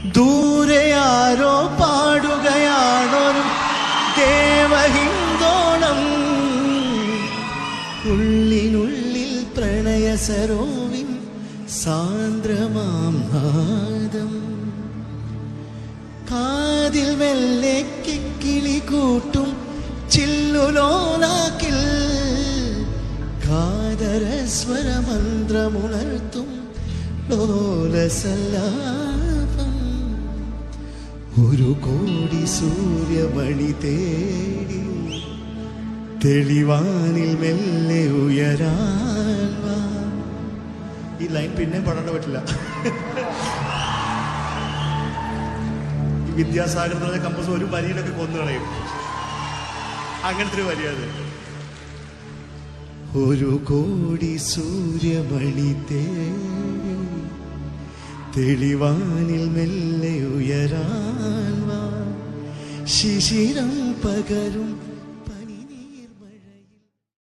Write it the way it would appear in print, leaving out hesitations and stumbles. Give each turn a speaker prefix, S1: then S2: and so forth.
S1: ദൂരെ ആരോ പാടുകയാണൊരു ദേവഹിന്ദോണം. ഉള്ളിനുള്ളിൽ പ്രണയ സരോവിൻ സാന്ദ്രമാം നാദം. കാതിൽ മെല്ലെ കിക്കിളി കൂട്ടും ചില്ലുലോലാക്കിൽ കാതരസ്വരമന്ത്രമുണർത്തും ലോലസല്ലാപം. ഒരു കോടി സൂര്യമണി തേടി തെളിവാനിൽ മെല്ലെ ഉയരാൻ വാ. ഈ ലൈൻ പിന്നെ പാടാൻ പറ്റില്ല. വിദ്യാസാഗർ എന്ന് പറഞ്ഞ കമ്പോസ് ഒരു വരിയിലൊക്കെ കൊന്നു കളയും. അങ്ങനത്തെ ഒരു വരിയത്. ഒരു കോടി സൂര്യമണി തേടി തെളിവാനിൽ മെല്ലെ ഉയരാൻ വാ. ശിശിരം പകരും